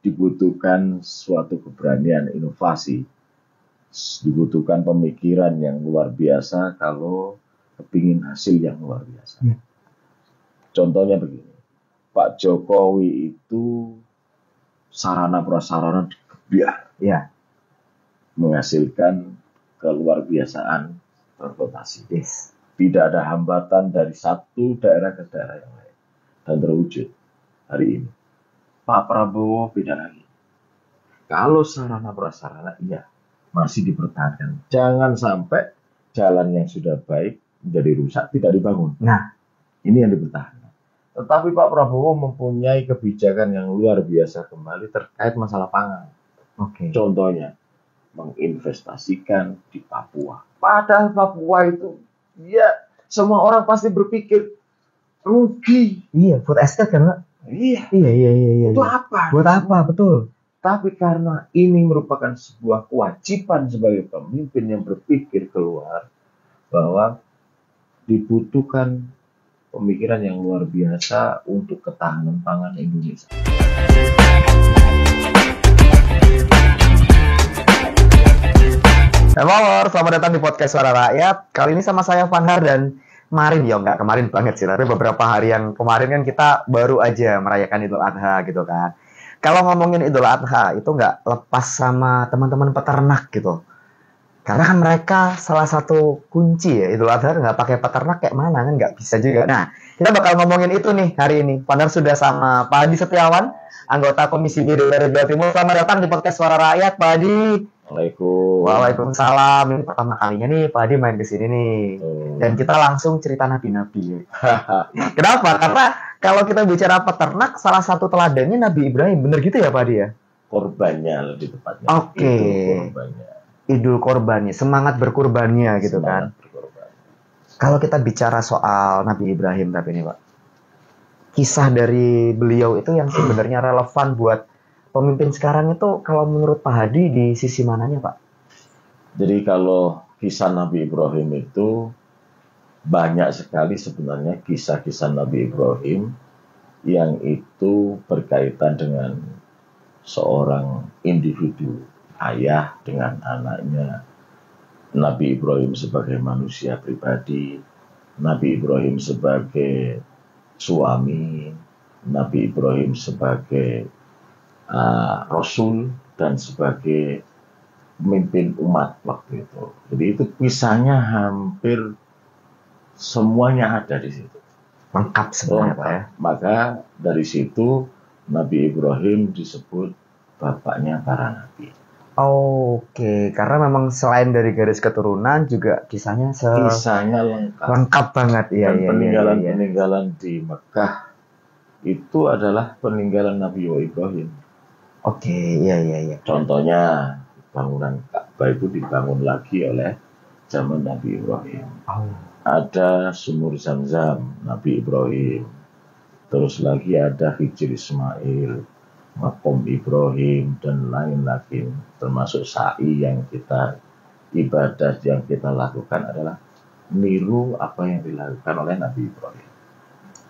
dibutuhkan suatu keberanian inovasi, dibutuhkan pemikiran yang luar biasa kalau kepingin hasil yang luar biasa. Contohnya begini, Pak Jokowi itu sarana prasarana digebiar, menghasilkan keluar biasaan transportasi. Tidak ada hambatan dari satu daerah ke daerah yang lain, dan terwujud hari ini. Pak Prabowo beda lagi. Kalau sarana prasarana masih dipertahankan. Jangan sampai jalan yang sudah baik menjadi rusak, tidak dibangun. Nah, ini yang dipertahankan. Tetapi Pak Prabowo mempunyai kebijakan yang luar biasa kembali terkait masalah pangan. Contohnya, menginvestasikan di Papua. Padahal Papua itu, semua orang pasti berpikir rugi. Food estate kan, Pak? Iya. Itu apa? Buat apa, betul. Tapi karena ini merupakan sebuah kewajiban sebagai pemimpin yang berpikir keluar, bahwa dibutuhkan pemikiran yang luar biasa untuk ketahanan pangan Indonesia. Power, selamat datang di podcast Suara Rakyat. Kali ini sama saya Fanhar, dan kemarin banget sih, tapi beberapa hari yang kemarin kan kita baru aja merayakan Idul Adha gitu kan. Kalau ngomongin Idul Adha itu nggak lepas sama teman-teman peternak gitu. Karena kan mereka salah satu kunci ya, Idul Adha nggak pakai peternak kayak mana kan nggak bisa juga. Nah, kita bakal ngomongin itu nih hari ini. Fanhar sudah sama Pak Hadi Setiawan, anggota Komisi B DPR Jawa Timur. Selamat datang di podcast Suara Rakyat, Pak Hadi. Waalaikumsalam. Ini pertama kalinya nih Pak Hadi main ke sini nih. Dan kita langsung cerita nabi-nabi. Kenapa? Karena kalau kita bicara peternak, salah satu teladannya Nabi Ibrahim. Bener gitu ya Pak Hadi ya? Korbannya lebih tepatnya. Idul korbannya, semangat berkurbannya gitu kan. Kalau kita bicara soal Nabi Ibrahim tapi ini Pak, kisah dari beliau itu yang sebenarnya relevan buat pemimpin sekarang itu kalau menurut Pak Hadi di sisi mananya Pak? Jadi kalau kisah Nabi Ibrahim itu banyak sekali sebenarnya kisah-kisah Nabi Ibrahim yang itu berkaitan dengan seorang individu, ayah dengan anaknya, Nabi Ibrahim sebagai manusia pribadi, Nabi Ibrahim sebagai suami, Nabi Ibrahim sebagai Rasul, dan sebagai pemimpin umat waktu itu. Jadi itu kisahnya hampir semuanya ada di situ. Lengkap sebenarnya Pak ya. Maka dari situ Nabi Ibrahim disebut bapaknya para nabi. Karena memang selain dari garis keturunan juga kisahnya lengkap banget. Dan peninggalan di Mekah itu adalah peninggalan Nabi Ibrahim. Contohnya bangunan Ka'bah itu dibangun lagi oleh zaman Nabi Ibrahim. Ada sumur Zam-Zam Nabi Ibrahim. Terus lagi ada Hijr Ismail, Maqam Ibrahim, dan lain lagi. Termasuk sa'i yang kita ibadah yang kita lakukan adalah niru apa yang dilakukan oleh Nabi Ibrahim.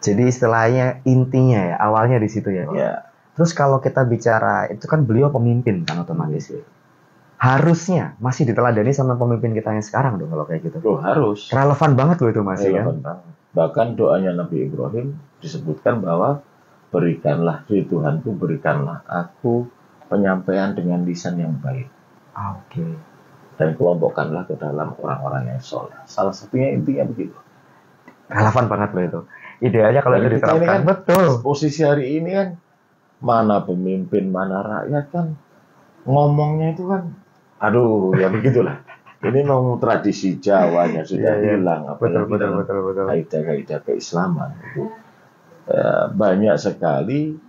Jadi istilahnya intinya ya, awalnya di situ ya. Terus kalau kita bicara, itu kan beliau pemimpin kan otomatis. Harusnya masih diteladani sama pemimpin kita yang sekarang dong kalau kayak gitu. Harus. Relevan banget loh itu masih ya. Bahkan doanya Nabi Ibrahim disebutkan bahwa berikanlah Tuhanku, berikanlah aku penyampaian dengan lisan yang baik. Dan kelompokkanlah ke dalam orang-orang yang soleh. Salah satunya intinya begitu. Relevan banget loh itu. Idealnya kalau itu diterapkan. Kan, betul. Posisi hari ini kan mana pemimpin, mana rakyat kan ngomongnya itu kan ya begitulah. Ini memang tradisi Jawanya sudah hilang. Betul. Kaidah-kaidah keislaman itu banyak sekali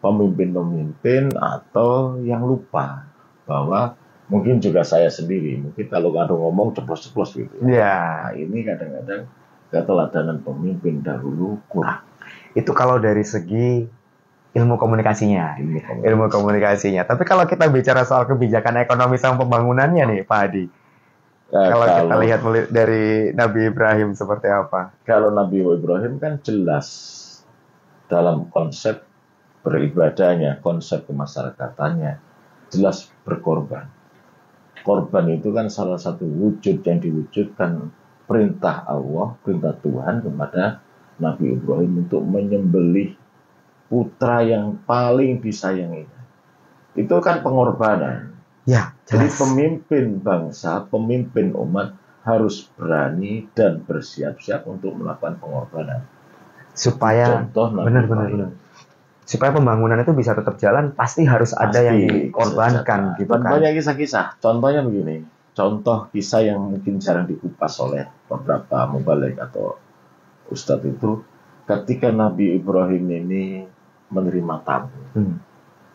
pemimpin-pemimpin atau yang lupa bahwa mungkin juga saya sendiri mungkin kalau ngomong ceplos-ceplos gitu. Nah, ini kadang-kadang keteladanan pemimpin dahulu kurang. Itu kalau dari segi ilmu komunikasinya. Tapi kalau kita bicara soal kebijakan ekonomi sama pembangunannya nih Pak Hadi, kalau kita lihat dari Nabi Ibrahim seperti apa? Kalau Nabi Ibrahim kan jelas dalam konsep beribadahnya, konsep kemasyarakatannya jelas berkorban. Korban itu kan salah satu wujud yang diwujudkan perintah Allah, perintah Tuhan kepada Nabi Ibrahim untuk menyembelih putra yang paling disayanginya. Itu kan pengorbanan. Ya, Jadi jelas. pemimpin bangsa, pemimpin umat harus berani dan bersiap-siap untuk melakukan pengorbanan. Supaya Contoh Nabi benar. Ibrahim. Supaya pembangunan itu bisa tetap jalan, pasti harus ada yang dikorbankan gitu kan. Banyak kisah-kisah. Contohnya begini. Contoh kisah yang mungkin jarang dikupas oleh beberapa mubalik atau ustadz itu, ketika Nabi Ibrahim ini menerima tamu,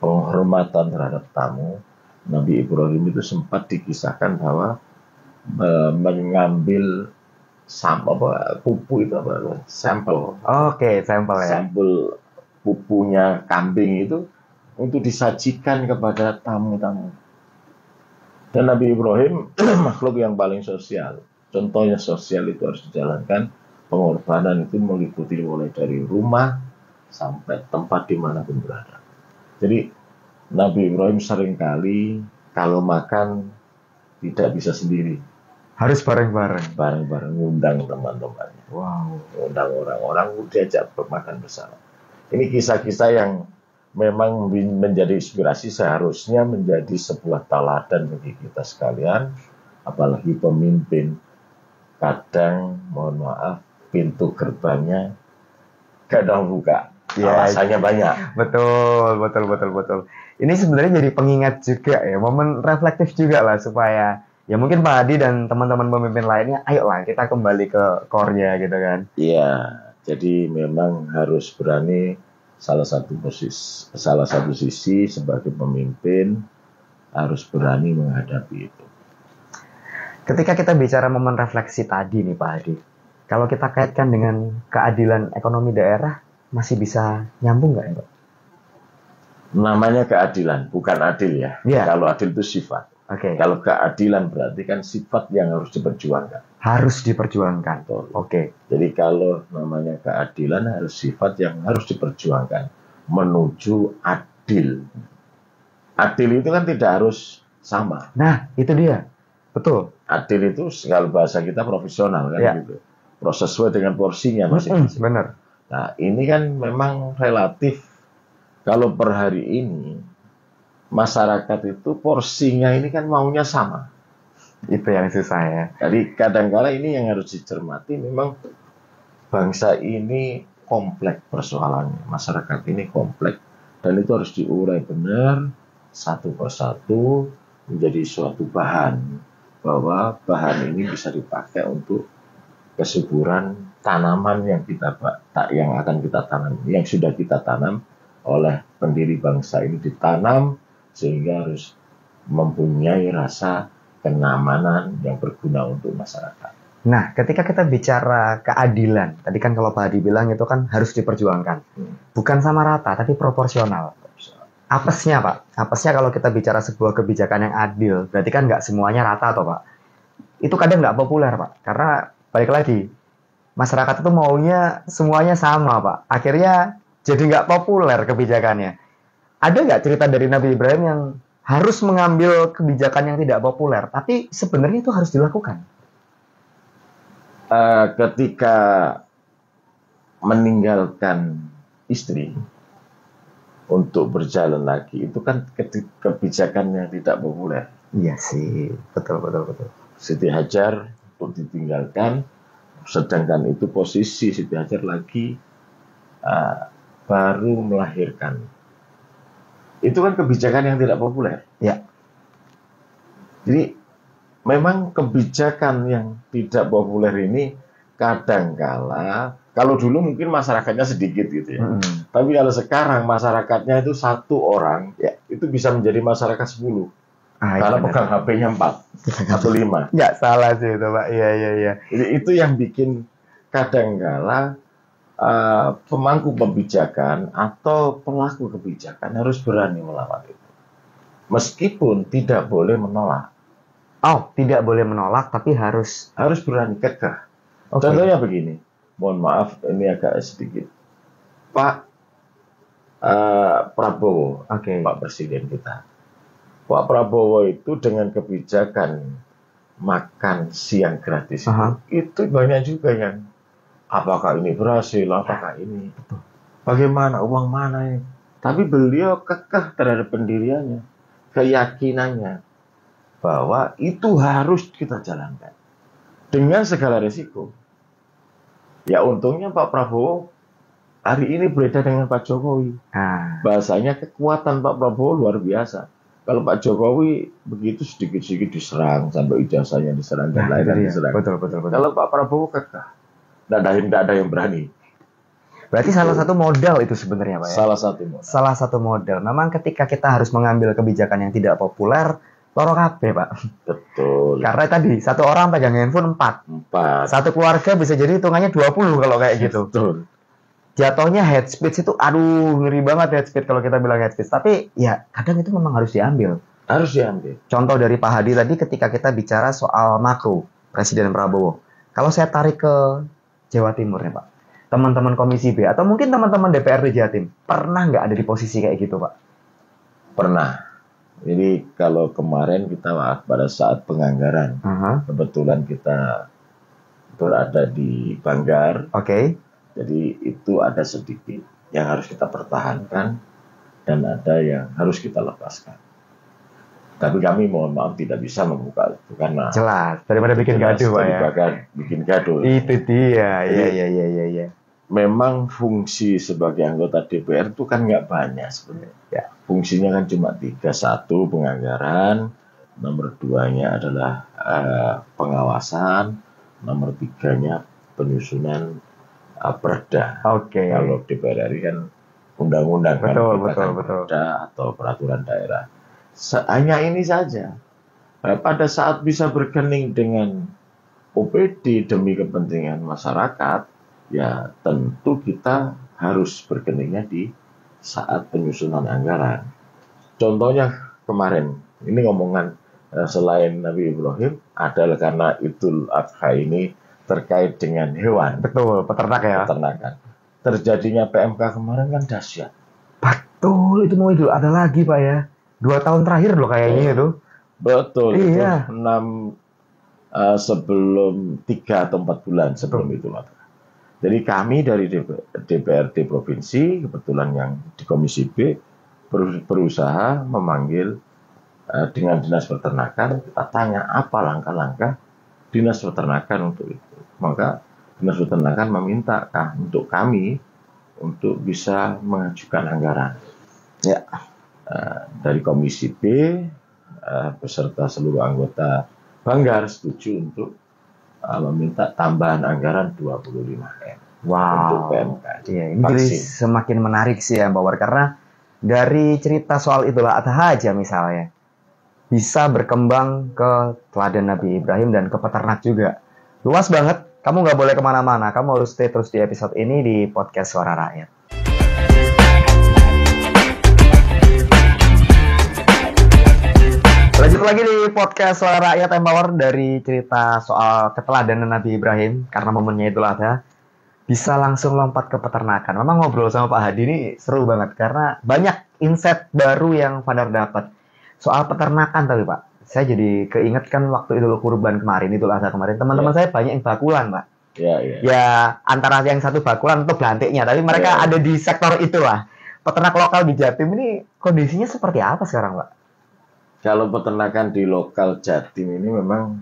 penghormatan terhadap tamu, Nabi Ibrahim itu sempat dikisahkan bahwa mengambil pupu itu apa? Sampel. Oke, sampel ya. Sampel pupunya kambing itu untuk disajikan kepada tamu-tamu. Dan Nabi Ibrahim makhluk yang paling sosial. Contohnya sosial itu harus dijalankan. Pengorbanan itu meliputi mulai dari rumah sampai tempat dimanapun berada. Jadi Nabi Ibrahim seringkali kalau makan tidak bisa sendiri. Harus bareng-bareng. Bareng-bareng ngundang teman-temannya. Wow. Ngundang orang-orang diajak bermakan bersama. Ini kisah-kisah yang memang menjadi inspirasi, seharusnya menjadi sebuah teladan bagi kita sekalian, apalagi pemimpin. Kadang, mohon maaf, pintu gerbangnya kadang buka. Ya, alasannya banyak. Betul. Ini sebenarnya jadi pengingat juga ya, momen reflektif juga lah supaya ya mungkin Pak Hadi dan teman-teman pemimpin lainnya, ayolah kita kembali ke core-nya gitu kan. Iya. Jadi memang harus berani salah satu sisi sebagai pemimpin harus berani menghadapi itu. Ketika kita bicara momen refleksi tadi nih Pak Hadi, kalau kita kaitkan dengan keadilan ekonomi daerah, masih bisa nyambung nggak ya Pak? Namanya keadilan, bukan adil ya. Iya. Kalau adil itu sifat. Oke. Kalau keadilan berarti kan sifat yang harus diperjuangkan. Harus diperjuangkan. Betul. Oke. Jadi kalau namanya keadilan harus sifat yang harus diperjuangkan menuju adil. Adil itu kan tidak harus sama. Nah, itu dia. Betul. Adil itu kalau bahasa kita profesional kan Ya. gitu. Proses sesuai dengan porsinya masing-masing. Benar. Nah, ini kan memang relatif. Kalau per hari ini masyarakat itu porsinya ini kan maunya sama. Itu yang susah ya. Jadi kadang-kala ini yang harus dicermati, memang bangsa ini kompleks persoalannya, masyarakat ini kompleks, dan itu harus diurai benar satu persatu menjadi suatu bahan, bahwa bahan ini bisa dipakai untuk kesuburan tanaman yang akan kita tanam, yang sudah kita tanam oleh pendiri bangsa ini ditanam sehingga harus mempunyai rasa kenyamanan yang berguna untuk masyarakat. Nah, ketika kita bicara keadilan, tadi kan kalau Pak Hadi bilang itu kan harus diperjuangkan. Bukan sama rata, tapi proporsional. Apesnya Pak, apesnya kalau kita bicara sebuah kebijakan yang adil, berarti kan nggak semuanya rata toh Pak. Itu kadang nggak populer Pak, karena balik lagi, masyarakat itu maunya semuanya sama Pak. Akhirnya jadi nggak populer kebijakannya. Ada nggak cerita dari Nabi Ibrahim yang harus mengambil kebijakan yang tidak populer, tapi sebenarnya itu harus dilakukan? Ketika meninggalkan istri untuk berjalan lagi, itu kan kebijakan yang tidak populer. Iya sih, betul. Siti Hajar untuk ditinggalkan, sedangkan itu posisi Siti Hajar lagi baru melahirkan. Itu kan kebijakan yang tidak populer. Ya. Jadi memang kebijakan yang tidak populer ini kadangkala, kalau dulu mungkin masyarakatnya sedikit gitu ya. Tapi kalau sekarang masyarakatnya itu 1 orang, ya itu bisa menjadi masyarakat 10. Karena pegang HP-nya 4 atau 5. Nggak salah sih itu Pak. Iya. Jadi itu yang bikin kadangkala pemangku kebijakan atau pelaku kebijakan harus berani melawan itu. Meskipun tidak boleh menolak. Oh, tidak boleh menolak, tapi harus berani kekeh. Okay. Contohnya begini, mohon maaf ini agak sedikit. Pak, Prabowo, Oke. Pak Presiden kita. Pak Prabowo itu dengan kebijakan makan siang gratis Aha. itu banyak juga yang apakah ini berhasil, apakah ini bagaimana, uang mana ini. Tapi beliau kekeh terhadap pendiriannya, keyakinannya bahwa itu harus kita jalankan dengan segala resiko. Ya untungnya Pak Prabowo hari ini berbeda dengan Pak Jokowi. Nah, Bahasanya kekuatan Pak Prabowo luar biasa. Kalau Pak Jokowi begitu sedikit-sedikit diserang, sampai ijazahnya diserang dan nah itu lain-lain dia. diserang. Betul. Kalau Pak Prabowo kekeh, tidak ada yang berani. Berarti salah satu modal itu sebenarnya, Pak ya. Salah satu modal. Salah satu modal. Memang ketika kita harus mengambil kebijakan yang tidak populer, loro kabeh, Pak. Betul. Karena tadi satu orang pegang handphone 4. 4. Satu keluarga bisa jadi hitungannya 20 kalau kayak gitu. Betul. Jatuhnya head speech itu aduh ngeri banget head speech kalau kita bilang head speech. Tapi ya kadang itu memang harus diambil. Harus diambil. Contoh dari Pak Hadi tadi ketika kita bicara soal makro Presiden Prabowo. Kalau saya tarik ke Jawa Timur nih Pak, teman-teman Komisi B atau mungkin teman-teman DPRD Jatim pernah nggak ada di posisi kayak gitu Pak? Pernah. Jadi kalau kemarin kita pada saat penganggaran, kebetulan kita berada di Banggar. Oke. Jadi itu ada sedikit yang harus kita pertahankan dan ada yang harus kita lepaskan. Tapi kami mohon maaf tidak bisa membuka itu karena jelas daripada bikin gaduh Pak ya. Bikin gaduh. Itu dia. Iya. Memang fungsi sebagai anggota DPR itu kan nggak banyak sebenarnya. Ya. Fungsinya kan cuma 3. 1 penganggaran, nomor 2-nya adalah pengawasan, nomor 3-nya penyusunan perda. Oke. Kalau DPR RI kan undang-undang betul. perda atau peraturan daerah. Hanya ini saja. Pada saat bisa berkening dengan OPD demi kepentingan masyarakat, ya tentu kita harus berkeningnya di saat penyusunan anggaran. Contohnya kemarin, ini ngomongan selain Nabi Ibrahim adalah karena Idul Adha ini terkait dengan hewan. Betul, peternak ya. Peternakan. Terjadinya PMK kemarin kan dahsyat. Betul, itu mau Idul Adha lagi Pak ya. 2 tahun terakhir loh kayaknya itu. Betul. Iya. Itu 6 sebelum 3 atau 4 bulan sebelum Idul Adha. Jadi kami dari DPRD Provinsi, kebetulan yang di Komisi B, berusaha memanggil dengan Dinas Peternakan, kita tanya apa langkah-langkah Dinas Peternakan untuk itu. Maka Dinas Peternakan meminta untuk kami untuk bisa mengajukan anggaran. Ya, dari Komisi B beserta seluruh anggota Banggar setuju untuk meminta tambahan anggaran 25M untuk PMK. Iya, ini jadi semakin menarik sih ya Mbak War, karena dari cerita soal Idul Adha aja misalnya bisa berkembang ke teladan Nabi Ibrahim dan ke peternak juga. Luas banget, kamu nggak boleh kemana-mana, kamu harus stay terus di episode ini di Podcast Suara Rakyat. Lanjut lagi di Podcast Suara Rakyat Empower dari cerita soal keteladanan Nabi Ibrahim karena momennya Idul Adha. Bisa langsung lompat ke peternakan. Memang ngobrol sama Pak Hadi ini seru banget karena banyak insight baru yang Fandar dapat. Soal peternakan tapi Pak, saya jadi keingetkan waktu Idul Kurban kemarin, Idul Adha kemarin, teman-teman saya banyak yang bakulan Pak. Ya antara yang satu bakulan atau belantiknya, tapi mereka ada di sektor itulah. Peternak lokal di Jatim ini kondisinya seperti apa sekarang Pak? Kalau peternakan di lokal Jatim ini memang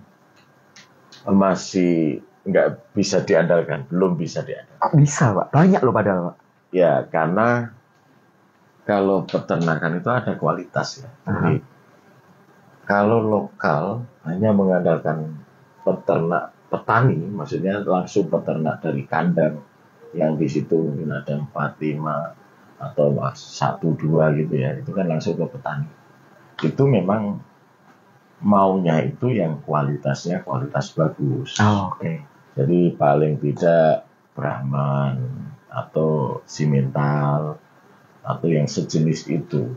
masih nggak bisa diandalkan, belum bisa diandalkan. Bisa Pak, banyak loh padahal Pak. Ya karena kalau peternakan itu ada kualitas ya. Jadi kalau lokal hanya mengandalkan petani, maksudnya langsung peternak dari kandang yang di situ mungkin ada 4, 5 atau 1, 2 gitu ya, itu kan langsung ke petani. Itu memang maunya itu yang kualitasnya kualitas bagus. Oke. Jadi paling tidak Brahman atau Simmental atau yang sejenis itu.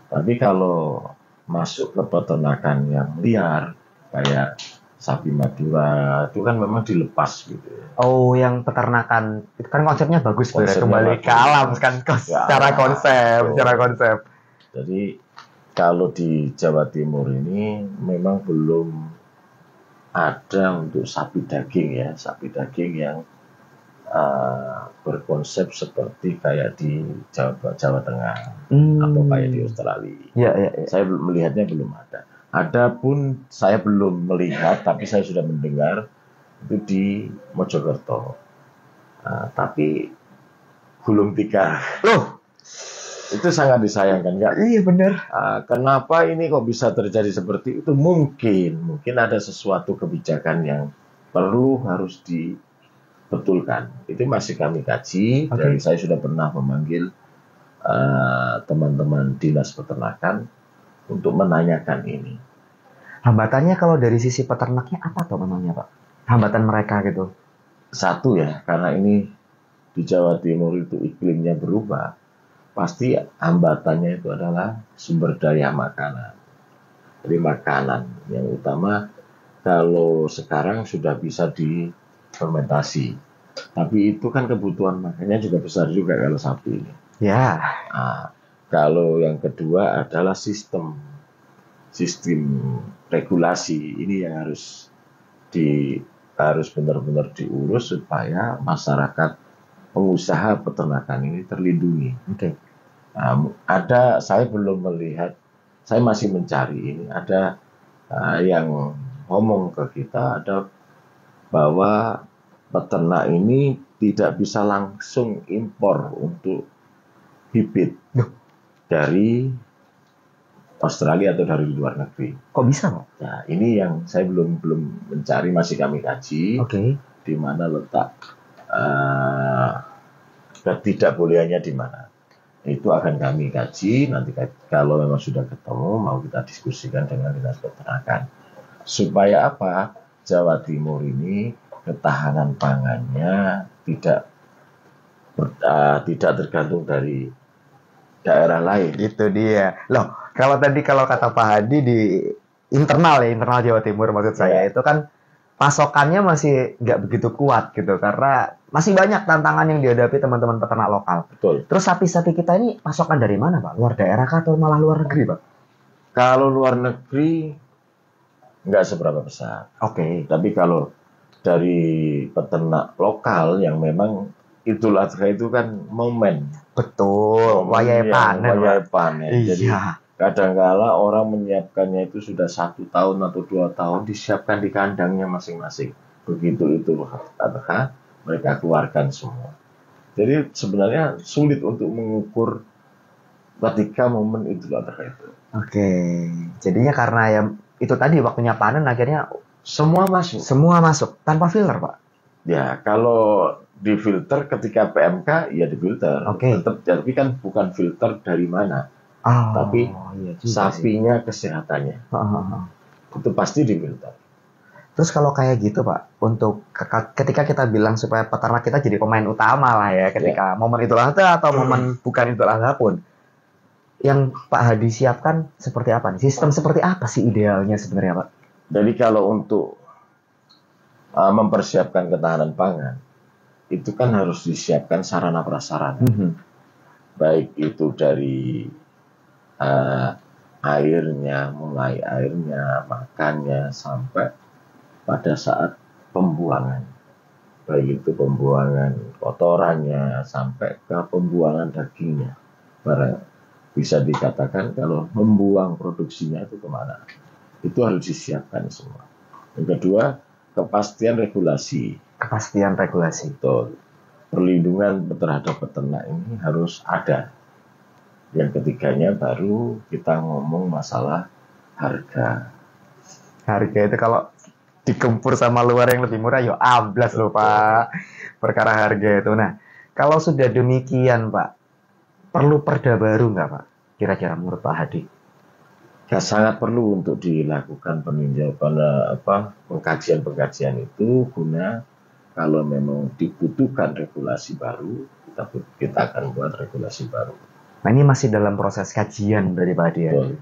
Tapi kalau masuk ke peternakan yang liar kayak sapi Madura itu kan memang dilepas gitu ya. Oh, yang peternakan itu kan konsepnya bagus tuh ya, Konsepnya kembali bagus. ke alam kan Ya, secara konsep, betul. secara konsep. Jadi kalau di Jawa Timur ini memang belum ada untuk sapi daging ya, sapi daging yang berkonsep seperti kayak di Jawa Tengah atau kayak di Australia. Ya, ya, ya. Saya melihatnya belum ada. Adapun saya belum melihat, tapi saya sudah mendengar itu di Mojokerto. Tapi gulung tikar. Loh, Itu sangat disayangkan, nggak? iya bener. Kenapa ini kok bisa terjadi seperti itu? Mungkin ada sesuatu kebijakan yang harus dibetulkan. Itu masih kami kaji. Oke. Dan saya sudah pernah memanggil teman-teman dinas peternakan untuk menanyakan ini. Hambatannya kalau dari sisi peternaknya apa tuh namanya, Pak? Hambatan mereka gitu. Satu ya, karena ini di Jawa Timur itu iklimnya berubah. Pasti hambatannya itu adalah sumber daya makanan. Jadi makanan yang utama kalau sekarang sudah bisa difermentasi. Tapi itu kan kebutuhan makannya juga besar juga kalau sapi ini. Ya. Kalau yang kedua adalah sistem regulasi ini yang harus benar-benar diurus supaya masyarakat pengusaha peternakan ini terlindungi. Oke. Saya belum melihat, saya masih mencari ini. Ada yang ngomong ke kita ada bahwa peternak ini tidak bisa langsung impor untuk bibit dari Australia atau dari luar negeri. Kok bisa, Pak? Nah, ini yang saya belum mencari, masih kami kaji. Oke. Di mana letak ketidakbolehannya di mana. Itu akan kami kaji, nanti kalau memang sudah ketemu, mau kita diskusikan dengan dinas peternakan. Supaya apa? Jawa Timur ini ketahanan pangannya tidak tergantung dari daerah lain. Itu dia. Loh, kalau kata Pak Hadi di internal Jawa Timur maksud saya itu kan pasokannya masih nggak begitu kuat gitu karena masih banyak tantangan yang dihadapi teman-teman peternak lokal. Betul. Terus sapi-sapi kita ini pasokan dari mana, Pak? Luar daerah kah atau malah luar negeri, Pak? Kalau luar negeri nggak seberapa besar. Oke. Tapi kalau dari peternak lokal yang memang Idul Adha itu kan momen. Betul. Wayai panen. Wayai panen. Jadi Iya. kadangkala orang menyiapkannya itu sudah 1 tahun atau 2 tahun disiapkan di kandangnya masing-masing. Begitu Idul Adha mereka keluarkan semua. Jadi sebenarnya sulit untuk mengukur ketika momen Idul Adha itu. Oke. Jadinya karena ya itu tadi waktunya panen akhirnya Semua masuk. semua masuk tanpa filter, Pak. Ya, kalau difilter ketika PMK ya difilter. Oke. Tapi kan bukan filter dari mana. Tapi iya juga sih. sapinya kesehatannya. Itu pasti difilter. Terus kalau kayak gitu, Pak, untuk ketika kita bilang supaya peternak kita jadi pemain utama lah ya, ketika momen Idul Adha atau momen bukan Idul Adha pun, yang Pak Hadi siapkan seperti apa nih? Sistem seperti apa sih idealnya sebenarnya, Pak? Jadi kalau untuk mempersiapkan ketahanan pangan, itu kan harus disiapkan sarana prasarana. Baik itu dari airnya, mulai airnya, makannya, sampai pada saat pembuangan. Baik itu pembuangan kotorannya, sampai ke pembuangan dagingnya. Bisa dikatakan kalau membuang produksinya itu kemana. Itu harus disiapkan semua. Yang kedua, kepastian regulasi. Kepastian regulasi. Betul. Perlindungan terhadap peternak ini harus ada. Yang ketiganya baru kita ngomong masalah harga. Harga itu kalau digempur sama luar yang lebih murah, ya ablas loh, Pak. Perkara harga itu. Nah, kalau sudah demikian, Pak, perlu perda baru nggak, Pak? Kira-kira menurut Pak Hadi? Ya, sangat perlu untuk dilakukan pengkajian itu guna kalau memang dibutuhkan regulasi baru, kita akan buat regulasi baru. Nah, ini masih dalam proses kajian dari Pak Hadi ya. Betul.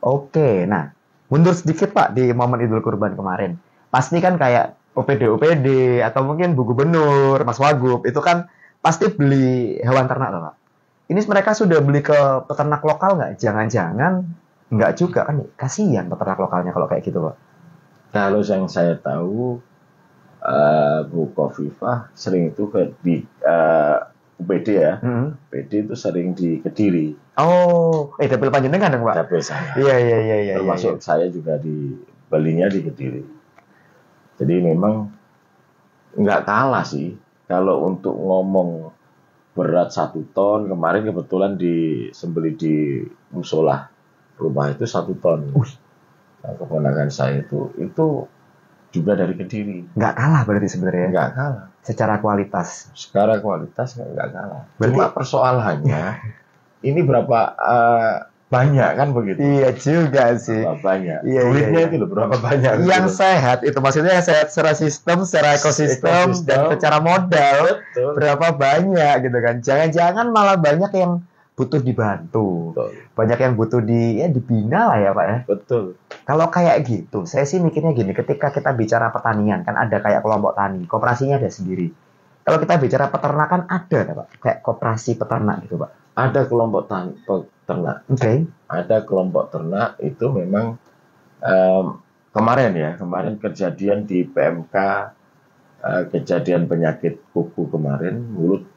Oke, nah mundur sedikit Pak di momen Idul Kurban kemarin. pasti kan kayak OPD atau mungkin Bu Gubernur, Mas Wagub itu kan pasti beli hewan ternak loh Pak. Ini mereka sudah beli ke peternak lokal nggak? Jangan-jangan nggak juga kan? Kasihan peternak lokalnya kalau kayak gitu Pak. Kalau yang saya tahu, Bu Khofifah sering itu di UPD ya. UPD itu sering di Kediri. Oh, dapil panjenengan dong Pak? Dapil saya. Iya. Termasuk saya juga belinya di Kediri. Jadi memang nggak kalah sih. Kalau untuk ngomong berat 1 ton, kemarin kebetulan disembeli di musola rumah itu 1 ton. Nah, keponakan saya itu juga dari Kediri. Nggak kalah berarti sebenarnya. Nggak kalah. Secara kualitas. Secara kualitas nggak kalah. Berarti... Cuma persoalannya ini berapa banyak kan begitu? Iya juga sih. Berapa banyak? Iya, Duitnya iya. itu loh berapa banyak? Yang gitu. sehat itu maksudnya yang sehat secara sistem, secara ekosistem, dan secara modal. Betul. Berapa banyak gitu kan? Jangan-jangan malah banyak yang butuh dibantu. Betul. Banyak yang butuh dibina lah ya Pak ya. Betul. Kalau kayak gitu, saya sih mikirnya gini, ketika kita bicara pertanian, kan ada kayak kelompok tani, koperasinya ada sendiri. Kalau kita bicara peternakan, ada Pak? Kayak koperasi peternak gitu Pak? Ada kelompok peternak. Oke. Ada kelompok ternak itu memang kemarin kejadian di PMK, kejadian penyakit kuku kemarin, mulut,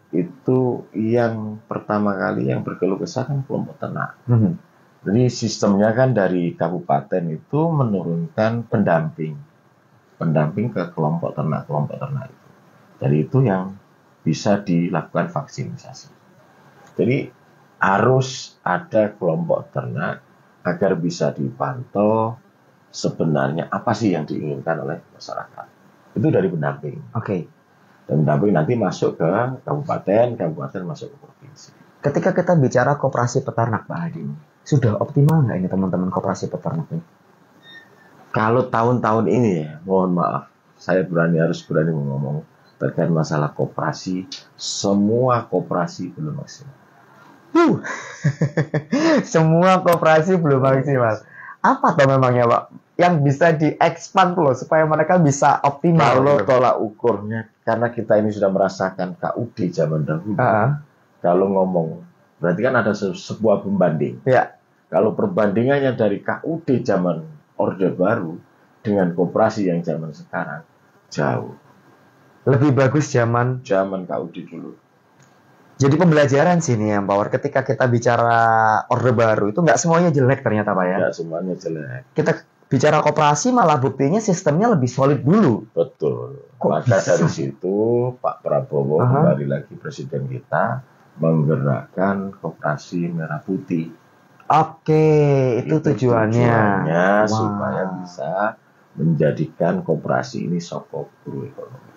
itu yang pertama kali yang berkeluh kesah kan kelompok ternak. Jadi sistemnya kan dari kabupaten itu menurunkan pendamping ke kelompok ternak itu. Jadi itu yang bisa dilakukan vaksinisasi. Jadi harus ada kelompok ternak agar bisa dipantau sebenarnya apa sih yang diinginkan oleh masyarakat. Itu dari pendamping. Oke. Dan pendamping nanti masuk ke kabupaten masuk ke provinsi. Ketika kita bicara koperasi peternak Pak Hadi, sudah optimal nggak ini teman-teman koperasi peternak ini? Kalau tahun-tahun ini ya, mohon maaf, saya harus berani ngomong terkait masalah koperasi, semua koperasi belum maksimal. Semua koperasi belum maksimal. Apa tuh memangnya Pak? Yang bisa di-expand loh supaya mereka bisa optimal. Kalau tolak ukurnya, karena kita ini sudah merasakan KUD zaman dahulu. Kalau ngomong, berarti kan ada sebuah pembanding. Ya. Kalau perbandingannya dari KUD zaman Orde Baru dengan koperasi yang zaman sekarang, jauh. Lebih bagus zaman KUD dulu. Jadi pembelajaran sih nih yang Power. Ketika kita bicara Orde Baru itu nggak semuanya jelek ternyata Pak ya. Nggak semuanya jelek. Kita bicara koperasi malah buktinya sistemnya lebih solid dulu. Betul. Kok Maka bisa? dari situ Pak Prabowo kembali lagi presiden kita menggerakkan koperasi merah putih. Oke, itu tujuannya. Supaya bisa menjadikan koperasi ini sokok guru ekonomi.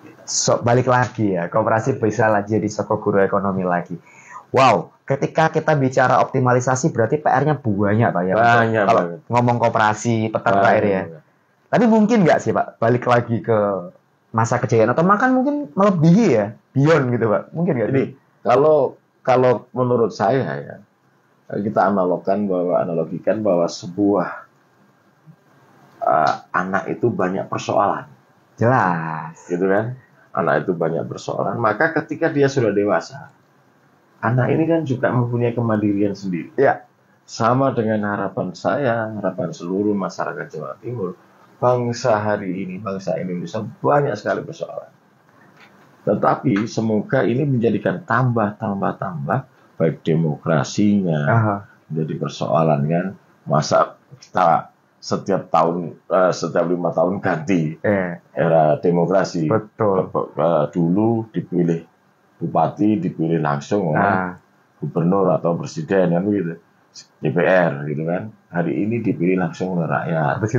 Balik lagi ya, koperasi bisa jadi sokok guru ekonomi lagi. Wow, ketika kita bicara optimalisasi berarti PR-nya banyak Pak ya. Banyak kalau banget. ngomong koperasi peternak ini ya. Tapi mungkin nggak sih Pak, balik lagi ke masa kejayaan atau makan mungkin melebihi ya, beyond gitu Pak. Mungkin nggak? Jadi kalau menurut saya ya, kita analogikan bahwa sebuah anak itu banyak persoalan. Jelas. Gitu kan? Anak itu banyak persoalan, maka ketika dia sudah dewasa, anak ini kan juga mempunyai kemandirian sendiri. Ya. Sama dengan harapan saya, harapan seluruh masyarakat Jawa Timur, bangsa hari ini, bangsa Indonesia banyak sekali persoalan. Tetapi semoga ini menjadikan tambah, baik demokrasinya, menjadi persoalan kan. Masa kita setiap 5 tahun ganti era demokrasi. Betul. Dulu dipilih bupati, dipilih langsung oleh gubernur atau presiden kan begitu, DPR gitu kan. Hari ini dipilih langsung oleh rakyat. Habis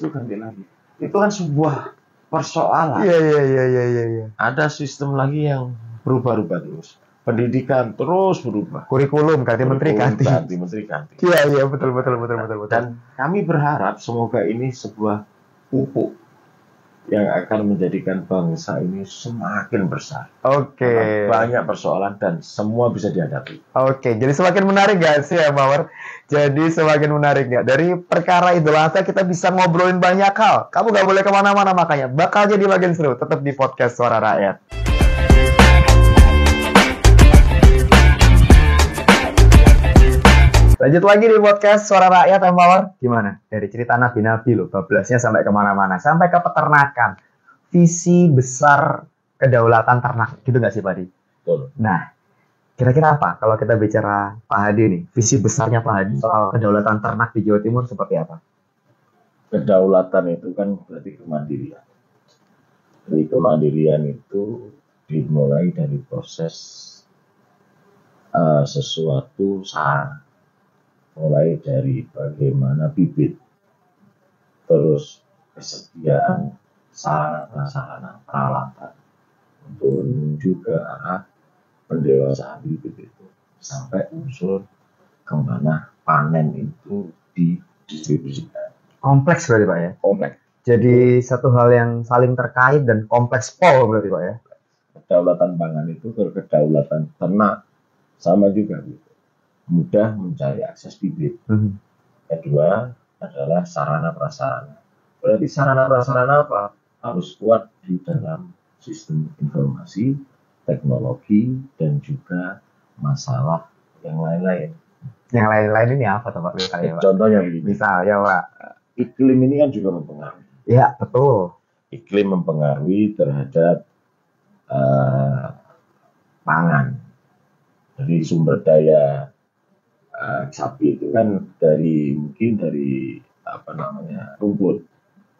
itu ganti lagi. Itu kan sebuah persoalan. Iya. Ada sistem lagi yang berubah-ubah terus. Pendidikan terus berubah. Kurikulum ganti menteri ganti. Iya, betul. Dan kami berharap semoga ini sebuah pupuk yang akan menjadikan bangsa ini semakin besar. Oke. Karena banyak persoalan dan semua bisa dihadapi. Oke, jadi semakin menarik gak sih ya Mawar? Jadi semakin menarik gak? Dari perkara Idul Adha kita bisa ngobrolin banyak hal. Kamu gak boleh kemana-mana makanya. Bakal jadi bagian seru. Tetap di podcast Suara Rakyat. Lanjut lagi di podcast Suara Rakyat ya Mawar. Gimana? Dari cerita Nabi-Nabi loh. Bablasnya sampai kemana-mana. Sampai ke peternakan. Visi besar kedaulatan ternak. Gitu gak sih Pak Hadi? Betul. Nah, kira-kira apa kalau kita bicara Pak Hadi nih, visi besarnya Pak Hadi soal kedaulatan ternak di Jawa Timur seperti apa? Kedaulatan itu kan berarti kemandirian. Jadi kemandirian itu dimulai dari proses sesuatu sarana. Mulai dari bagaimana bibit, terus kesediaan sarana peralatan untuk menuju ke arah pendewasaan bibit itu sampai unsur kemana panen itu didistribusikan. Kompleks berarti Pak ya? Kompleks. Jadi satu hal yang saling terkait dan kompleks pol berarti Pak ya? Kedaulatan pangan itu kedaulatan ternak sama juga gitu. Mudah mencari akses bibit. Kedua adalah sarana prasarana. Berarti sarana prasarana apa? Harus kuat di dalam sistem informasi, teknologi, dan juga masalah yang lain-lain. Yang lain-lain ini apa tuh Pak? Pak? Contohnya begini. Misal ya Pak. Iklim ini kan juga mempengaruhi. Ya betul. Iklim mempengaruhi terhadap pangan. Jadi sumber daya sapi itu kan mungkin dari rumput.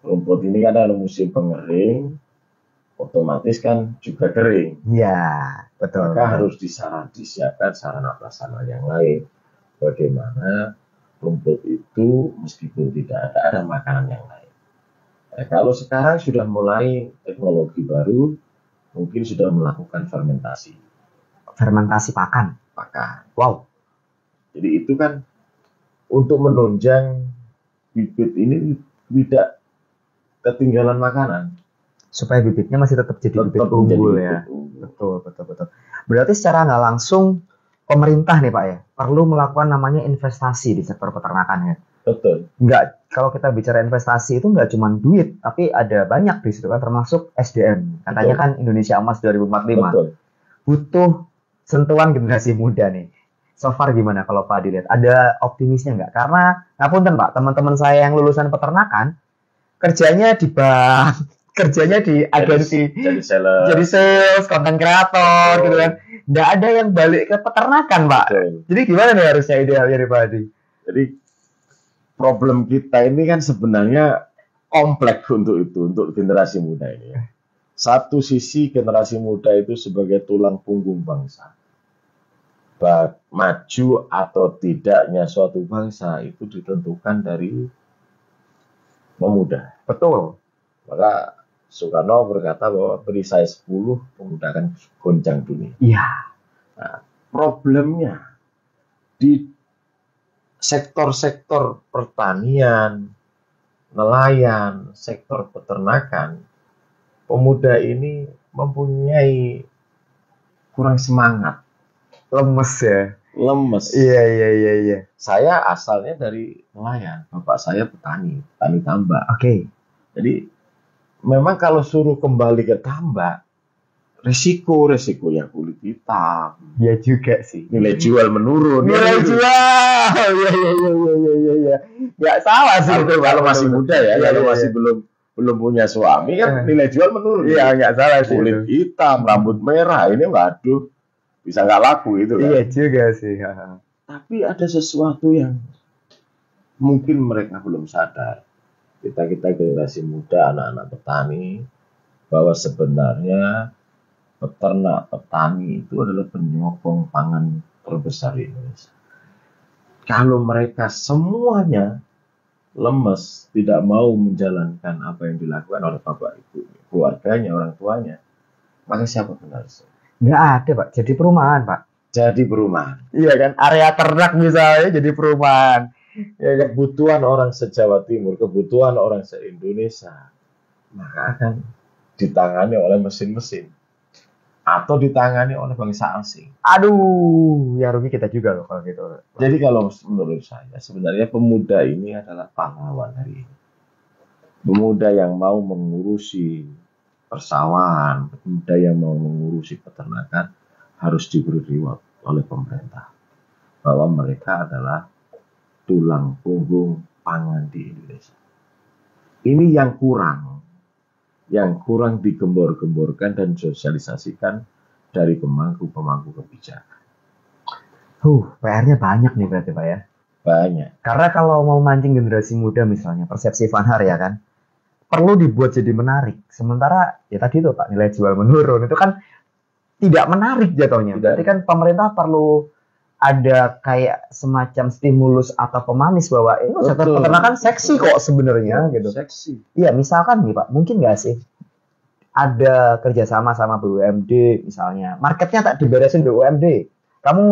Rumput ini kan ada musim pengering, otomatis kan juga kering. Iya, betul. Maka harus disiapkan sarana prasarana yang lain. Bagaimana rumput itu meskipun tidak ada makanan yang lain. Kalau sekarang sudah mulai teknologi baru, mungkin sudah melakukan fermentasi. Fermentasi pakan. Wow. Jadi itu kan untuk menunjang bibit ini tidak ketinggalan makanan. Supaya bibitnya masih tetap jadi bibit unggul ya. Betul. Berarti secara nggak langsung pemerintah nih Pak ya, perlu melakukan namanya investasi di sektor peternakan ya. Betul. Kalau kita bicara investasi itu nggak cuma duit, tapi ada banyak di situ kan, termasuk SDM. Katanya kan Indonesia Emas 2045. Betul. Butuh sentuhan generasi muda nih. So far gimana kalau Pak dilihat? Ada optimisnya nggak? Karena, ngapunten Pak, teman-teman saya yang lulusan peternakan, kerjanya di bank, kerjanya di agensi, jadi sales, konten kreator, gitu kan. Nggak ada yang balik ke peternakan, Pak. Betul. Jadi gimana nih harusnya idealnya nih Pak Hadi? Jadi problem kita ini kan sebenarnya kompleks untuk generasi muda ini. Satu sisi generasi muda itu sebagai tulang punggung bangsa. Maju atau tidaknya suatu bangsa itu ditentukan dari pemuda. Betul. Maka Soekarno berkata bahwa beri saya 10, pemuda akan goncang dunia. Iya. Nah, problemnya di sektor-sektor pertanian, nelayan, sektor peternakan, pemuda ini mempunyai kurang semangat. Lemes ya. Lemes. Iya. Saya asalnya dari nelayan. Bapak saya petani tambak. Oke. Jadi memang kalau suruh kembali ke tambak, resikonya kulit hitam. Ya juga sih. Nilai jual menurun. Nilai jual. Iya. Nggak salah sih itu kalau masih muda ya. Kalau masih belum punya suami kan nilai jual menurun. Iya, nggak salah sih. Kulit hitam, rambut merah, ini waduh. Bisa nggak laku itu kan? Iya juga sih. Tapi ada sesuatu yang mungkin mereka belum sadar. Kita generasi muda, anak-anak petani, bahwa sebenarnya petani itu adalah penyokong pangan terbesar di Indonesia. Kalau mereka semuanya lemes, tidak mau menjalankan apa yang dilakukan oleh bapak ibu, keluarganya, orang tuanya, maka siapa penerusnya? Nggak ada Pak, jadi perumahan Pak. Jadi perumahan. Iya kan, area ternak misalnya jadi perumahan. Ya, kebutuhan orang se-Jawa Timur, kebutuhan orang se-Indonesia maka akan ditangani oleh mesin-mesin atau ditangani oleh bangsa asing. Aduh, ya rugi kita juga loh kalau gitu. Jadi kalau menurut saya sebenarnya pemuda ini adalah pahlawan hari ini. Pemuda yang mau mengurusi persawahan, pemuda yang mau mengurusi peternakan harus diberi reward oleh pemerintah bahwa mereka adalah tulang punggung pangan di Indonesia. Ini yang kurang digembor-gemborkan dan sosialisasikan dari pemangku-pemangku kebijakan. PR-nya banyak nih berarti Pak ya. Banyak. Karena kalau mau mancing generasi muda misalnya, persepsi Vanhar ya kan, perlu dibuat jadi menarik. Sementara ya tadi tuh Pak, nilai jual menurun itu kan tidak menarik jatuhnya. Berarti kan pemerintah perlu ada kayak semacam stimulus atau pemanis bahwa ini sektor peternakan seksi kok sebenarnya gitu. Seksi. Iya, misalkan nih Pak, mungkin nggak sih ada kerjasama sama BUMD misalnya, marketnya tak diberesin BUMD, kamu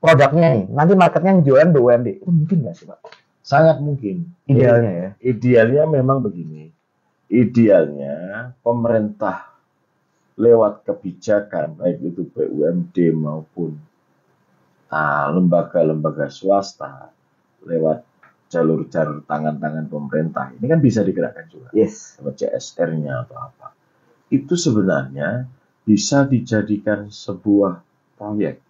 produknya nih, nanti marketnya yang jualan BUMD, itu mungkin nggak sih Pak? Sangat mungkin. Idealnya ya. Idealnya memang begini. Idealnya pemerintah lewat kebijakan baik itu BUMD maupun lembaga-lembaga swasta lewat jalur-jalur tangan-tangan pemerintah ini kan bisa digerakkan juga. Yes. Lewat CSR-nya atau apa. Itu sebenarnya bisa dijadikan sebuah proyek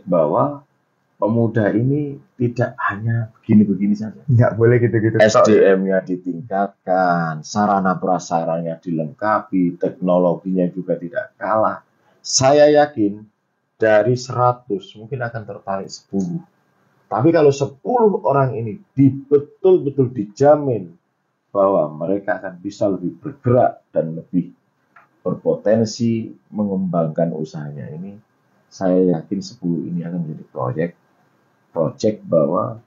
bahwa pemuda ini tidak hanya begini-begini saja. Nggak boleh gitu-gitu. SDM-nya ditingkatkan, sarana prasarannya dilengkapi, teknologinya juga tidak kalah. Saya yakin dari 100 mungkin akan tertarik 10. Tapi kalau 10 orang ini betul-betul dijamin bahwa mereka akan bisa lebih bergerak dan lebih berpotensi mengembangkan usahanya ini, saya yakin 10 ini akan menjadi proyek bahwa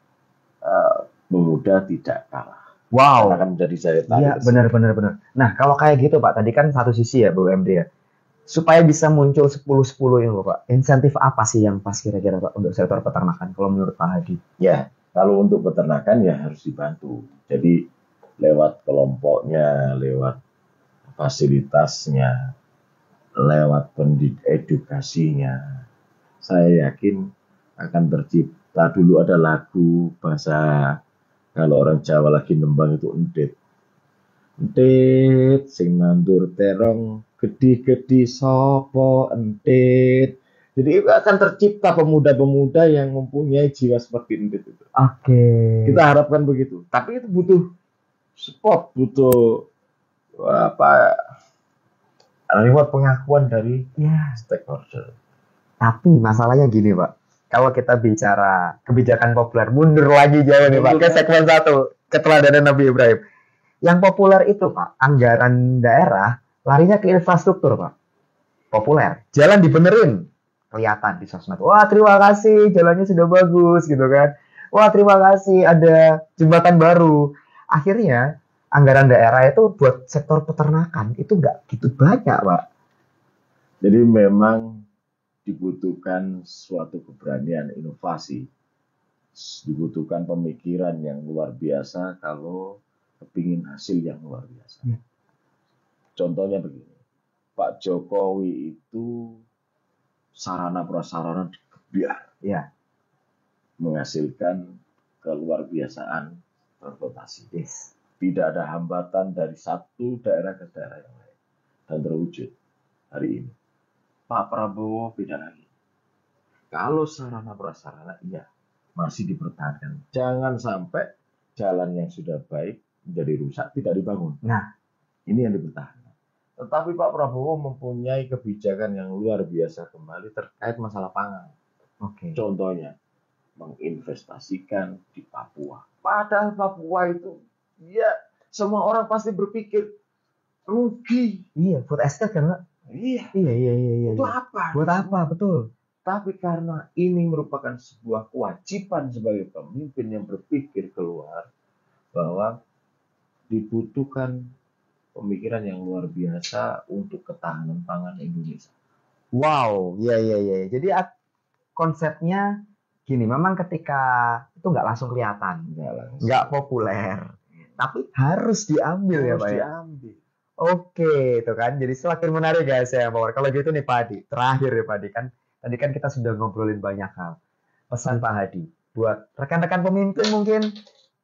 pemuda tidak kalah. Wow. Akan menjadi daya tarik. Iya, benar. Nah, kalau kayak gitu Pak, tadi kan satu sisi ya BUMD ya. Supaya bisa muncul 10-10 ini loh Pak, insentif apa sih yang pas kira-kira Pak untuk sektor peternakan kalau menurut Pak Hadi? Ya, kalau untuk peternakan ya harus dibantu. Jadi lewat kelompoknya, lewat fasilitasnya, lewat edukasinya, saya yakin akan tercipta. Dulu ada lagu bahasa, kalau orang Jawa lagi nembang itu endet sing nandur terong gedi-gedi sopo entit. Jadi akan tercipta pemuda-pemuda yang mempunyai jiwa seperti entit itu. Oke. Kita harapkan begitu. Tapi itu butuh support, butuh reward pengakuan dari stakeholder. Tapi masalahnya gini Pak, kalau kita bicara kebijakan populer, mundur lagi jauh nih Pak, ke segmen 1, keteladanan Nabi Ibrahim. Yang populer itu Pak, anggaran daerah larinya ke infrastruktur Pak. Populer, jalan dibenerin, kelihatan di sosmed. Wah terima kasih, jalannya sudah bagus gitu kan. Wah terima kasih, ada jembatan baru. Akhirnya anggaran daerah itu buat sektor peternakan itu nggak gitu banyak Pak. Jadi memang dibutuhkan suatu keberanian inovasi, dibutuhkan pemikiran yang luar biasa kalau kepingin hasil yang luar biasa. Ya. Contohnya begini, Pak Jokowi itu sarana prasarana digebiar, menghasilkan keluar biasaan transportasi. Yes. Tidak ada hambatan dari satu daerah ke daerah yang lain dan terwujud hari ini. Pak Prabowo beda lagi. Kalau sarana prasarana masih dipertahankan. Jangan sampai jalan yang sudah baik menjadi rusak, tidak dibangun. Nah, ini yang dipertahankan. Tetapi Pak Prabowo mempunyai kebijakan yang luar biasa kembali terkait masalah pangan. Contohnya, menginvestasikan di Papua. Padahal Papua itu, semua orang pasti berpikir rugi. Iya, food estate kan? Iya. Itu apa? Buat apa? Betul. Tapi karena ini merupakan sebuah kewajiban sebagai pemimpin yang berpikir keluar, bahwa dibutuhkan pemikiran yang luar biasa untuk ketahanan pangan Indonesia. Wow, iya. Jadi konsepnya gini, memang ketika itu nggak langsung kelihatan, nggak populer. tapi harus diambil ya Harus Pak ya. diambil. Oke, itu kan. Jadi semakin menarik guys ya, Power. Kalau gitu nih Pak Hadi, terakhir ya Pak Hadi kan. Tadi kan kita sudah ngobrolin banyak hal. Pesan Pak Hadi buat rekan-rekan pemimpin mungkin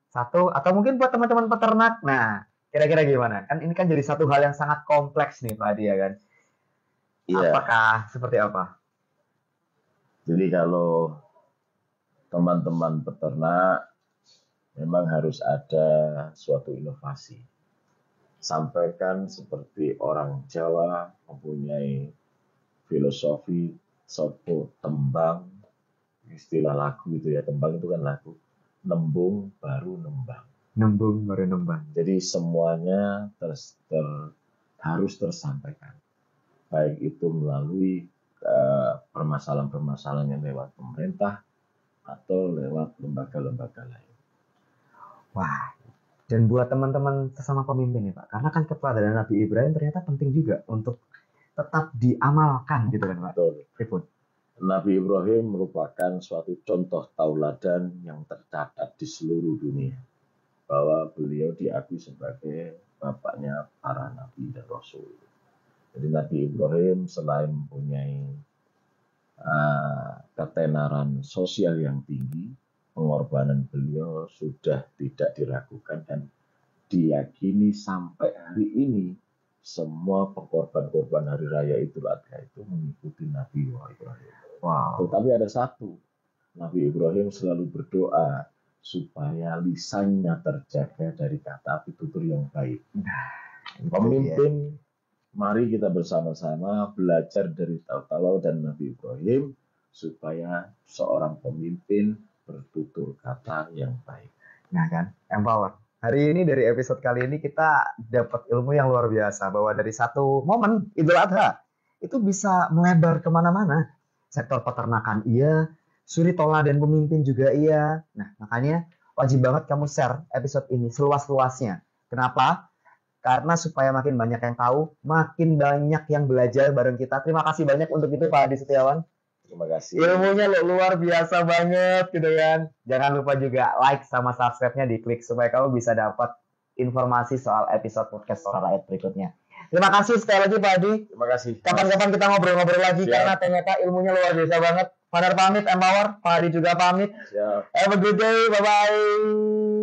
satu atau mungkin buat teman-teman peternak. Nah, kira-kira gimana? Kan ini kan jadi satu hal yang sangat kompleks nih Pak Hadi ya kan. Iya. Apakah seperti apa? Jadi kalau teman-teman peternak memang harus ada suatu inovasi. Sampaikan seperti orang Jawa mempunyai filosofi sopo tembang, istilah lagu itu ya, tembang itu kan lagu, nembung baru nembang. Nembung baru nembang. Jadi semuanya harus tersampaikan, baik itu melalui permasalahan-permasalahan yang lewat pemerintah atau lewat lembaga-lembaga lain. Wah, dan buat teman-teman sesama pemimpin nih Pak, karena kan keteladanan Nabi Ibrahim ternyata penting juga untuk tetap diamalkan gitu kan Pak. Betul. Pripun? Nabi Ibrahim merupakan suatu contoh tauladan yang tercatat di seluruh dunia, bahwa beliau diakui sebagai bapaknya para nabi dan rasul. Jadi Nabi Ibrahim selain mempunyai ketenaran sosial yang tinggi, pengorbanan beliau sudah tidak diragukan dan diyakini sampai hari ini semua pengorban-korban hari raya Idul Adha itu mengikuti Nabi Ibrahim. Wow. Tetapi ada satu, Nabi Ibrahim selalu berdoa supaya lisannya terjaga dari kata pitutur yang baik. Pemimpin, mari kita bersama-sama belajar dari tahu dan Nabi Ibrahim supaya seorang pemimpin bertutur kata yang baik. Nah kan, empower. Hari ini dari episode kali ini kita dapat ilmu yang luar biasa bahwa dari satu momen Idul Adha itu bisa melebar kemana-mana. Sektor peternakan iya, suri toladan pemimpin juga iya. Nah makanya wajib banget kamu share episode ini seluas-luasnya. Kenapa? Karena supaya makin banyak yang tahu, makin banyak yang belajar bareng kita. Terima kasih banyak untuk itu Pak Hadi Setiawan. Terima kasih. Ilmunya luar biasa banget gitu kan. Jangan lupa juga like sama subscribe-nya diklik supaya kamu bisa dapat informasi soal episode podcast Suara Rakyat berikutnya. Terima kasih sekali lagi Pak Hadi. Terima kasih. Kapan-kapan kita ngobrol-ngobrol lagi. Siap. Karena ternyata ilmunya luar biasa banget. Padahal pamit, Empower. Pak Hadi juga pamit. Siap. Have a good day. Bye-bye.